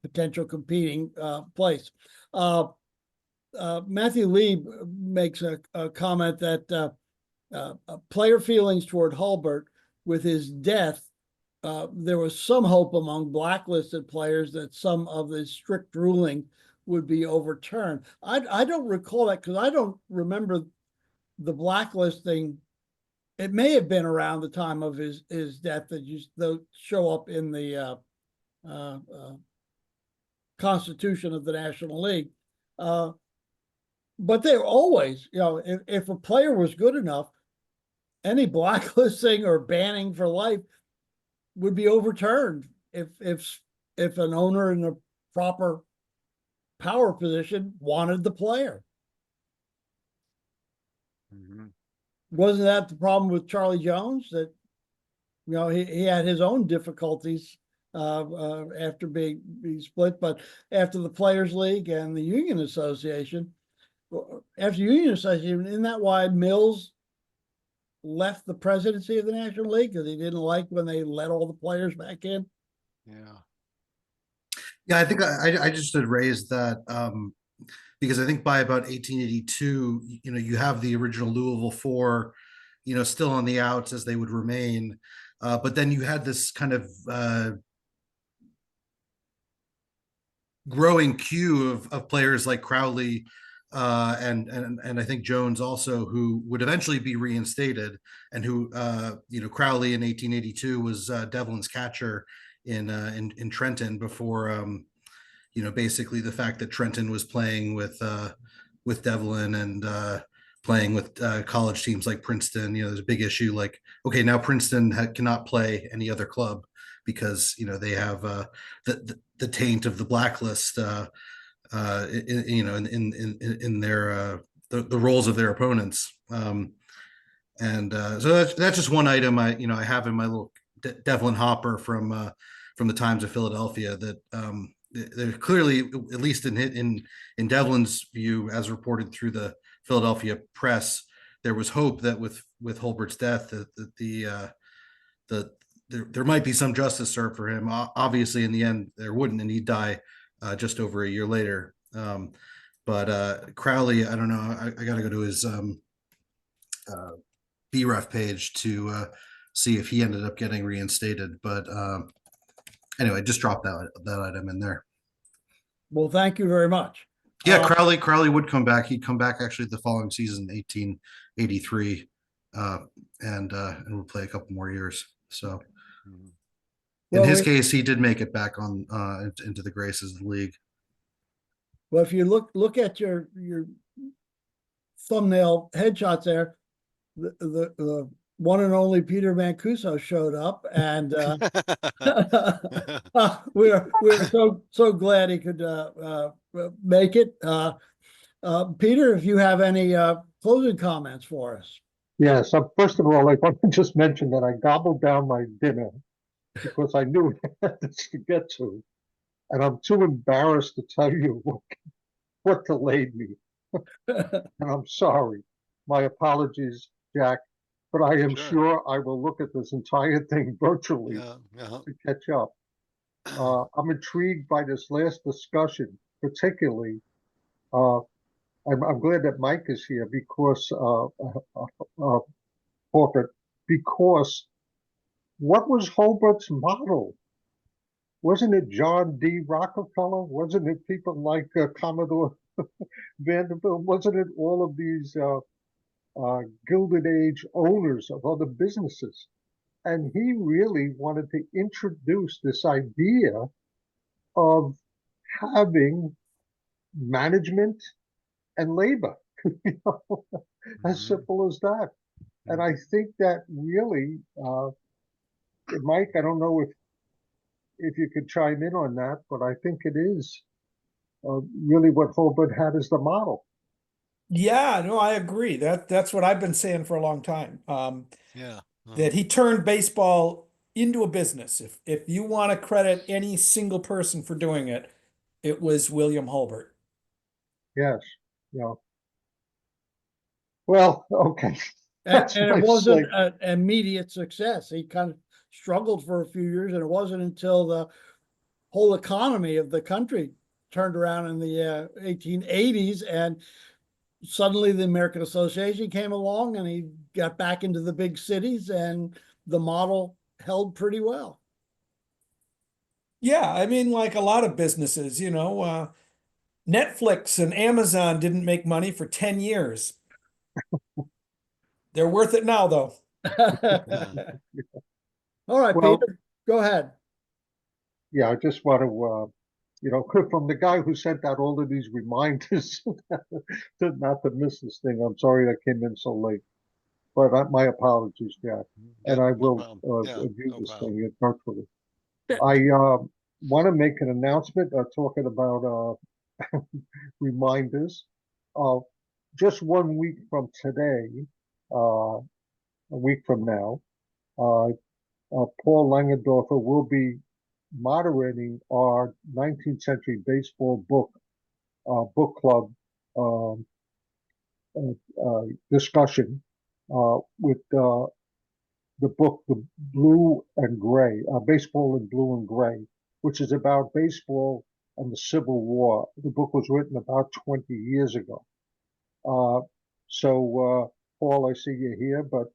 potential competing place. Matthew Lee makes a comment that player feelings toward Hulbert with his death, there was some hope among blacklisted players that some of the strict ruling would be overturned. I don't recall that, because I don't remember the blacklisting. It may have been around the time of his death that those show up in the Constitution of the National League. But they were always, if a player was good enough, any blacklisting or banning for life would be overturned if an owner in a proper power position wanted the player. Mhm. Wasn't that the problem with Charlie Jones, that he had his own difficulties after being split, but after the Players League and the Union Association, after Union Association, isn't that why Mills left the presidency of the National League, because he didn't like when they let all the players back in? Yeah. Yeah, I think I just had raised that because I think by about 1882, you have the original Louisville Four, still on the outs as they would remain, but then you had this kind of growing queue of players like Crowley and I think Jones also, who would eventually be reinstated, and who Crowley in 1882 was Devlin's catcher in Trenton before basically the fact that Trenton was playing with Devlin and playing with college teams like Princeton. There's a big issue, like, okay, now Princeton cannot play any other club because they have the taint of the blacklist in their the roles of their opponents. So that's just one item I have in my little Devlin hopper from the Times of Philadelphia, that there clearly, at least in Devlin's view, as reported through the Philadelphia press, there was hope that with Hulbert's death that there might be some justice served for him. Obviously, in the end, there wouldn't, and he'd die just over a year later. But Crowley, I don't know. I got to go to his BREF page to see if he ended up getting reinstated. But anyway, just drop that item in there. Well, thank you very much. Yeah, Crowley would come back. He'd come back actually the following season, 1883, and would play a couple more years. So, in his case, he did make it back on into the graces of the league. Well, if you look at your thumbnail headshots there, the one and only Peter Mancuso showed up, and we're so glad he could make it. Peter, if you have any closing comments for us. Yeah, so first of all, I want to just mention that I gobbled down my dinner because I knew I had this to get to, and I'm too embarrassed to tell you what delayed me. And I'm sorry. My apologies, Jack, but I am sure I will look at this entire thing virtually to catch up. I'm intrigued by this last discussion, particularly. I'm glad that Mike is here because Hulbert, because what was Hulbert's model? Wasn't it John D. Rockefeller? Wasn't it people like Commodore Vanderbilt? Wasn't it all of these Gilded Age owners of other businesses? And he really wanted to introduce this idea of having management and labor. You know, as Mhm. simple as that. And I think that really, Mike, I don't know if you could chime in on that, but I think it is really what Hulbert had as the model. Yeah, no, I agree. That's what I've been saying for a long time. Yeah. That he turned baseball into a business. If you want to credit any single person for doing it, it was William Hulbert. Yes. Yeah. Well, okay. That's And it my wasn't say. an immediate success. He kind of struggled for a few years, and it wasn't until the whole economy of the country turned around in the 1880s, and suddenly the American Association came along, and he got back into the big cities, and the model held pretty well. Yeah, I mean, like a lot of businesses, Netflix and Amazon didn't make money for 10 years. They're worth it now, though. All right, Well, Peter, go ahead. yeah, I just want to, from the guy who sent out all of these reminders to not to miss this thing. I'm sorry I came in so late, but my apologies, Jack. And Yeah, I no will problem. Yeah, view no this problem. thing virtually. Yeah. I want to make an announcement talking about reminders. Just 1 week from today, a week from now, Paul Langendorfer will be moderating our 19th century baseball book club um, discussion with the book The Blue and Gray, Baseball in Blue and Gray, which is about baseball and the Civil War. The book was written about 20 years ago. Paul, I see you here, but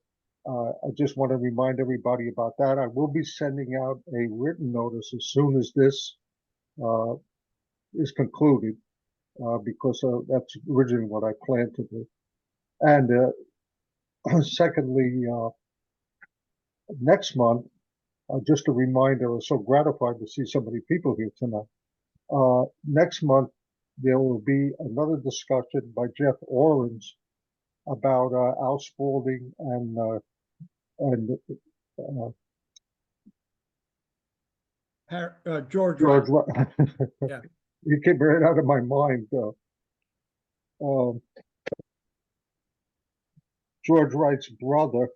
I just want to remind everybody about that. I will be sending out a written notice as soon as this is concluded, because that's originally what I planned to do. And secondly, next month, just a reminder, I was so gratified to see so many people here tonight. Next month, there will be another discussion by Jeff Orange about Al Spalding and George Wright. George. Yeah. He came right out of my mind. George Wright's brother.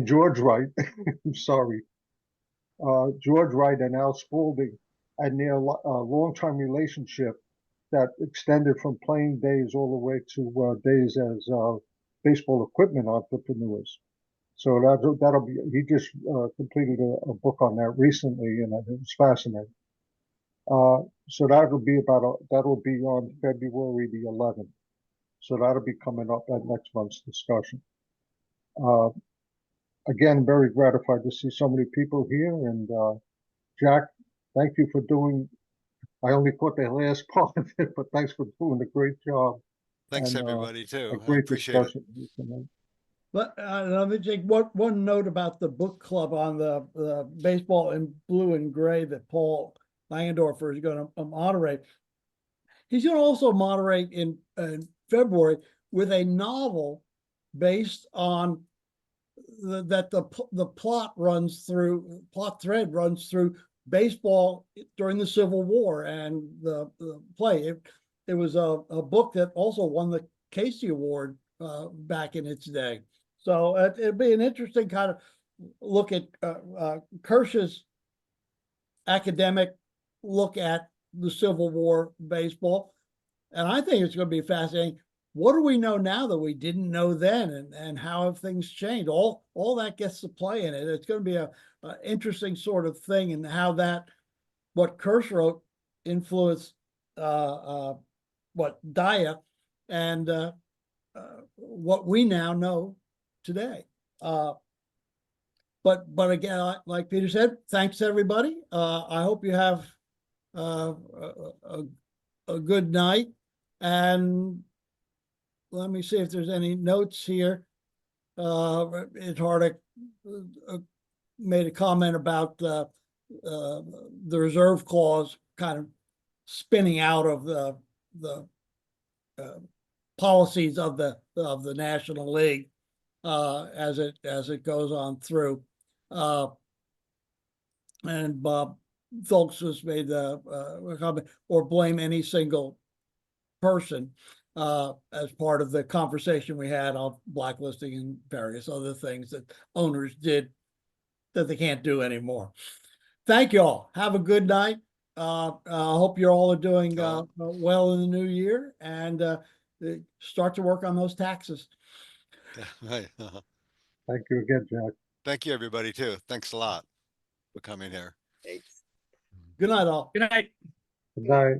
George Wright. I'm sorry. George Wright and Al Spalding and their long-time relationship that extended from playing days all the way to days as baseball equipment entrepreneurs. So that'll be. He just completed a book on that recently, and it was fascinating. So that'll be on February the 11th. So that'll be coming up at next month's discussion. Again, very gratified to see so many people here, and Jack, thank you for doing. I only caught the last part of it, but thanks for doing a great job. Thanks, and, everybody, A too. I great appreciate it. discussion tonight. But let me take one note about the book club on the baseball in blue and gray that Paul Langendorfer is going to moderate. He's going to also moderate in February with a novel based on the plot thread runs through baseball during the Civil War and the play. It was a book that also won the Casey Award back in its day. So it'd be an interesting kind of look at Kirsch's academic look at the Civil War baseball. And I think it's going to be fascinating. What do we know now that we didn't know then, and how have things changed? All that gets to play in it. It's going to be a interesting sort of thing, and how what Kirsch wrote influenced what Daya and what we now know today. But again, like Peter said, thanks everybody. I hope you have a good night. And let me see if there's any notes here. Ed Hardick made a comment about the reserve clause kind of spinning out of the policies of the National League as it goes on through. And Bob Folks has made the comment or blame any single person as part of the conversation we had on blacklisting and various other things that owners did that they can't do anymore. Thank you all. Have a good night. I hope you all are doing well in the new year, and start to work on those taxes. Right. Thank you again, Jack. Thank you, everybody, too. Thanks a lot for coming here. Good night, all. Good night. Good night.